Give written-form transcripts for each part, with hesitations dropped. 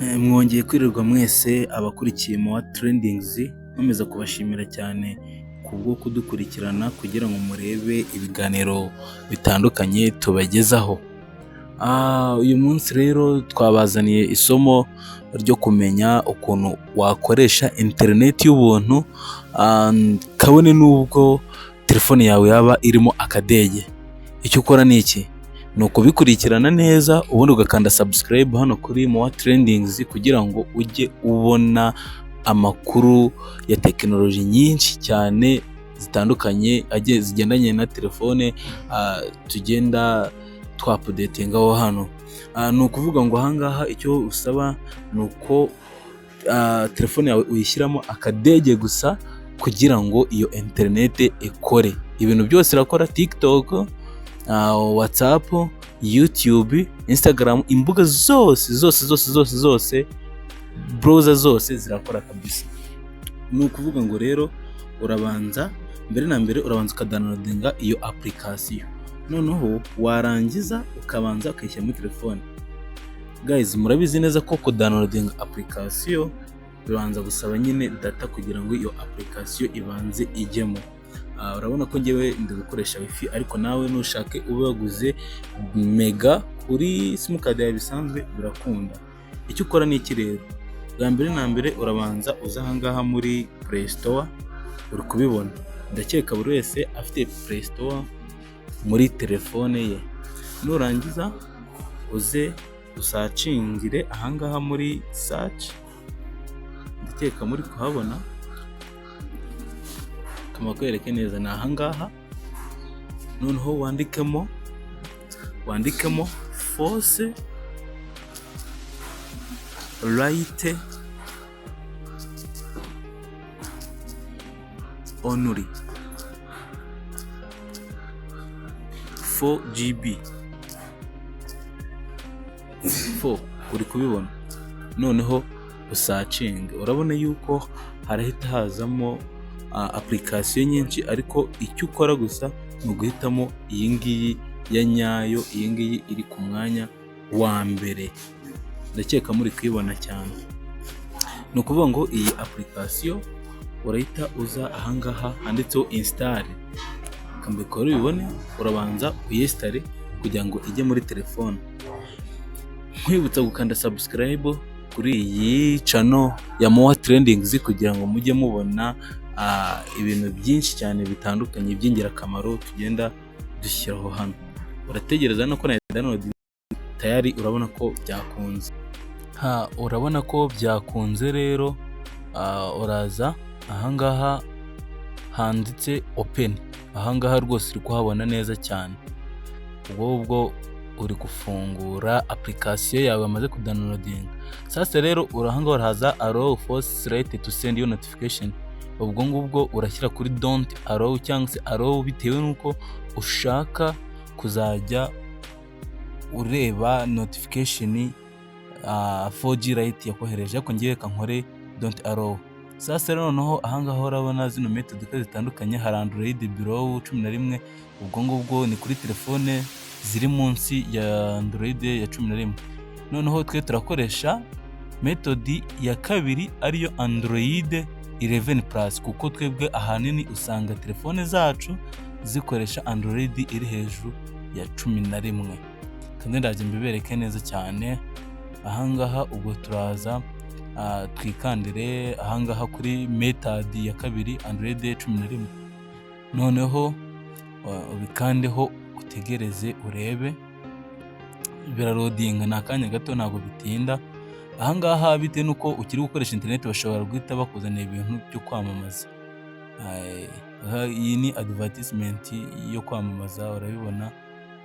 Mwongeye kwirirwa mwese abakurikiye Moa Trendings, nkomeza kubashimira cyane kubwo kudukurikirana kugira ngo murebe ibiganiro bitandukanye tubagezaho. Uyu munsi rero twabazaniye isomo ryo kumenya ukuntu wakoresha interineti y'ubuntu, kabone n'ubwo telefone yawe yaba irimo akadege. Icyo ukora ni iki? Ni ukubikurikirana neza ubundi ugakanda subscribe hano kuri Moa Trendings kugira ngo ujye ubona amakuru ya tekinoloji nyinshi cyane zitandukanye zigendanye na telefone, tugenda twapudetingaho hano. Ni ukuvuga ngo ahangaha icyo usaba ni uko telefone yawe uyishyiramo akadege gusa kugira ngo iyo interineti ikore. Ibintu byose irakora: TikTok, WhatsApp, YouTube, Instagram, imbuga zose, browser zose zirakora kabisa. Ni ukuvuga ngo rero mbere na mbere urabanza ukadownloadinga iyo application, noneho warangiza ukabanza ukayishyira muri telefone. Guys, murabizi neza ko kudownloadinga application bibanza gusaba nyine data kugira ngo iyo application ibanze ijyemo. Urabona ko ngewe ndi gukoresha wifi, ariko nawe nushake ube waguze mega kuri simukadi yawe bisanzwe birakunda. Icyo ukora ni iki rero? Bwa mbere na mbere urabanza uza ahangaha muri Play Store, uri kubibona. Ndakeka buri wese afite Play Store muri telefone ye. Nurangiza uze usacingire ahangaha muri search, ndakeka muri kuhabona, kamakwereke neza ni ahangaha. Noneho wandikemo force right only 4GB 4, uri kubibona. Noneho usacinge, urabona yuko harahita hazamo application nyinshi, ariko icyo ukora gusa ni uguhitamo iyi ngiyi ya nyayo, iyi ngiyi iri ku mwanya wa mbere. Ndakeka muri kwibona cyane. Ni ukuvuga ngo iyi application urahita uza ahangaha handitseho install, kambikora ubibone, urabanza uyinstall kugira ngo ijye muri telefone. Nkwibutsa gukanda subscribe kuri iyi channel ya Moa Trendings kugira ngo mujye mubona ibintu byinshi cyane bitandukanye by'ingirakamaro tugenda dushyiraho hano. Urategereza no ko na download tayari, urabona ko byakunze. Urabona ko byakunze rero, uraza ahangaha handitse open, ahangaha rwose uri kuhabona neza cyane. Ubwo uri gufungura application yawe amaze kudownloadinga. Sasa rero urahanga urahaza allow force right to send you notification. Ubwo ngubwo urashyira kuri don't allow cyangwa se allow bitewe nuko ushaka kuzajya ureba notification 4G right yakohereje, ariko ngiye kankore don't allow. Sasa rero noneho ahangaha urabona zino method zitandukanye, hari Android Below 11. ubwo ngubwo ni kuri telefone ziri munsi ya Android ya 11. Noneho twe turakoresha method ya kabiri ariyo Android 11 Plus, kuko twebwe ahanini usanga telefone zacu zikoresha Android iri hejuru ya 11. Kandi ndaje mbibereke neza cyane. Ahangaha ubwo turaza twikandire ahangaha kuri method ya kabiri Android 11. Noneho ubikandeho utegereze urebe, birarodinga na kanya gato, ntabwo bitinda. Ahangaha bitewe nuko ukiri gukoresha internet bashobora guhita bakuzanira ibintu byo kwamamaza. Iyi ni advertisement yo kwamamaza, urabibona,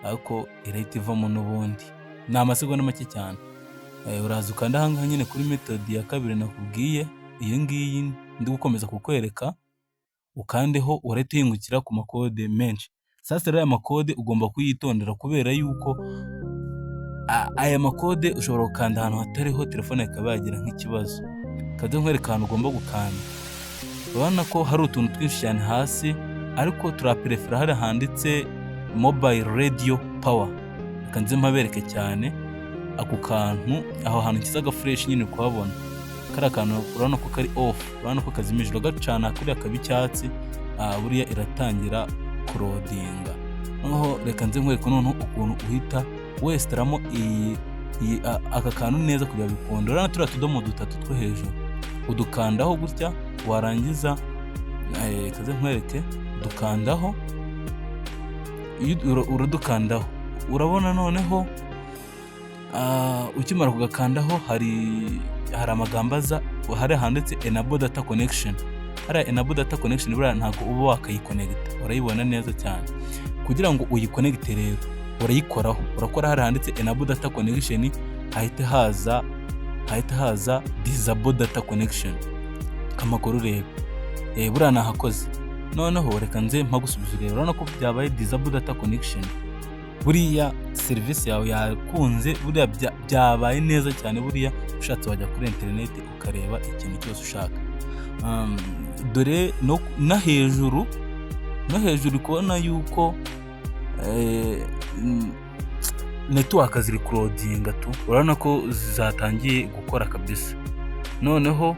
ariko irahita ivamo n'ubundi. Ni amasegonda make cyane. Uraza ukanda ahangaha nyine kuri method ya kabiri nakubwiye, iyi ngiyi ndi gukomeza kukwereka, ukandeho urahita yingukira ku makode menshi. Sasa rero aya makode ugomba kuyitondera, kubera yuko aya makode ushobora gukanda ahantu hatariho telefone ikaba yagira nk'ikibazo. Kado nkwereka ahantu ugomba gukanda. Urabona ko hari utuntu twinshi cyane hasi, ariko turaprefera hari handitse mobile radio power. Kanze mpabereke cyane. ako kantu aho hantu kizaga fresh nyine kuhabona kari akantu urabona ko kari off, urabona ko kazimije ugacana kuriya kaba icyatsi, buriya iratangira kurodinga. Noneho reka nze nkwereke noneho ukuntu uhita wesitaramo aka kantu neza kugira bikunde. Urabona turiya tudomo dutatu two hejuru udukandaho gutya, warangiza kaze nkwereke dukandaho, uradukandaho urabona noneho ukimara kugakandaho hari amagambo aza, hari handitse enable data connection. Hariya enable data connection buriya ntabwo uba wakayikonegita, urayibona neza cyane. Kugira ngo uyikonegite rero urayikoraho, urakora hari handitse enable data connection, hahita haza disable data connection. Amakuru urebe buriya nahakoze. Noneho reka nze mpagusubiza urebe, urabona ko byabaye disable data connection. Buriya serivisi yawe yakunze, buriya byabaye neza cyane. Buriya ushatse wajya kuri internet ukareba ikintu cyose ushaka. Dore no hejuru kubona yuko network ziri kurodinga tu, urabona ko zatangiye gukora kabisa. Noneho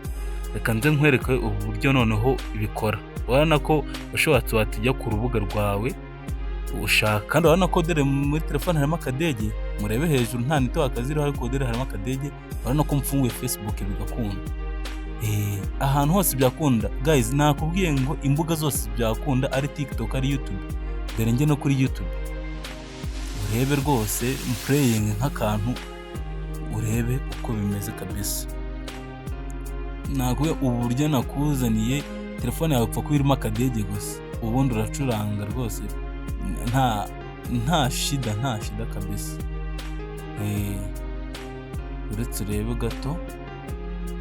reka nze nkwereke uburyo noneho bikora. Urabona ko ushatse watijya ku rubuga rwawe ushaka, kandi urabona ko dore muri telefone harimo akadege, murebe hejuru nta network ziriho ariko dore harimo akadege. Urabona ko mfunguye Facebook bigakunda, ahantu hose byakunda guys. Nakubwiye ngo imbuga zose byakunda, ari TikTok ari YouTube. Dore njye no kuri YouTube urebe rwose playing nk'akantu, urebe uko bimeze kabisa. Nakubwiye ubu buryo nakuzaniye, telefone yawe upfa kuba irimo akadege gusa, ubundi uracuranga rwose nta shida kabisa. Uretse urebe gato,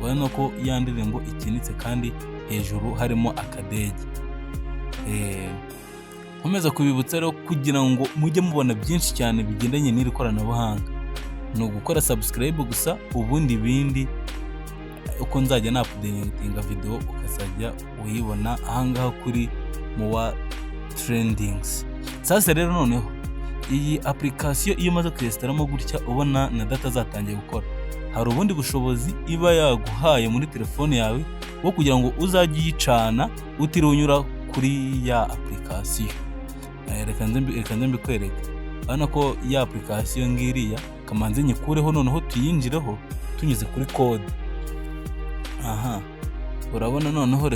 urabona ko ya ndirimbo ikinitse kandi hejuru harimo akadege. Nkomeza kubibutsa rero kugira ngo mujye mubona byinshi cyane bigendanye n'iri koranabuhanga, ni ugukora subscribe gusa, ubundi bindi uko nzajya na-updatinga video ukazajya uyibona ahangaha kuri Muwa Trendings. Sasa rero noneho iyi application iyo umaze kuyesitaramo gutya, ubona na data zatangiye gukora, hari ubundi bushobozi iba yaguhaye muri telefone yawe bwo kugira ngo uzajye uyicana utiriwe unyura kuri ya application. Reka nze mbikwereke. Urabona ko ya application ngiriya kamanze nyikureho, noneho tuyinjireho tunyuze kuri code. Urabona noneho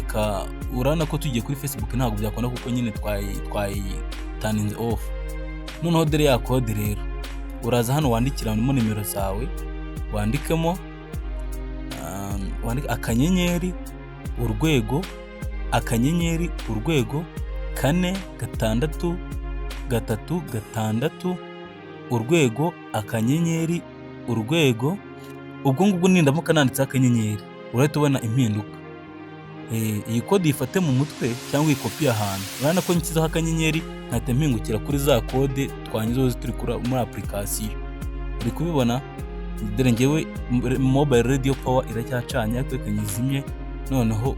urabona ko tugiye kuri Facebook ntabwo byakunda kuko nyine turning off. Noneho dore ya code rero, uraza hano wandikiramo nimero zawe, wandikemo akanyenyeri urwego 4 6 3 6 urwego akanyenyeri urwego. Ubwo ngubwo nindamuka nanditse akanyenyeri urahita ubona impinduka. Iyi kode yifate mu mutwe cyangwa ikopi ahantu. Urabona ko nshyizeho akanyenyeri nkahita mpingukira kuri za kode twanyuzeho turi muri application. Uri kubibona? Dore ngewe mobile radio power iracyacanye, ariko ikanyizimye. Noneho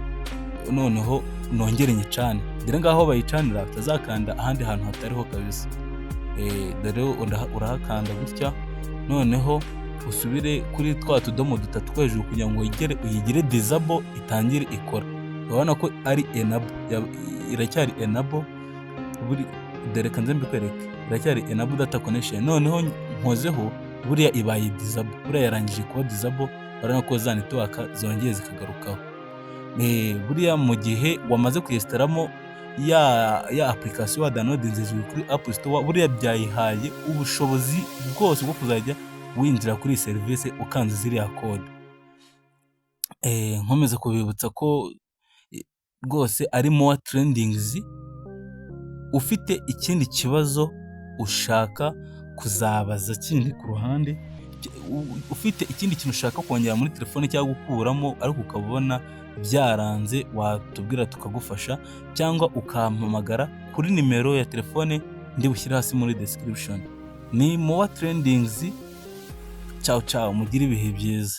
nongere nyicane. Dore ngaho bayicanira utazakanda ahandi hantu hatariho kabisa. Dore urahakanda gutya, noneho usubire kuri twa tudomo dutatu two hejuru kugira ngo uyigire disable itangire ikora. Urabona ko ari enable, iracyari enable. Dore kanze mbikwereke, iracyari enable data connection. Noneho nkozeho buriya ibaye disable, buriya yarangije kuba disable. Urabona ko za network zongeye zikagarukaho. Buriya mu gihe wamaze kuyesitaramo ya application wa downloadinze kuri App Store, buriya byayihaye ubushobozi bwose bwo kuzajya winjira kuri service ukanze ziriya code. Nkomeza kubibutsa ko rwose ari Muwa Trendings. Ufite ikindi kibazo ushaka kuzabaza kindi ku ruhande, ufite ikindi kintu ushaka kongera muri telefone cyangwa gukuramo ariko ukabona byaranze, watubwira tukagufasha, cyangwa ukampamagara kuri nimero ya telefone ndi bushyira hasi muri description. Ni Muwa Trendings. Ciao, mugire ibihe byiza.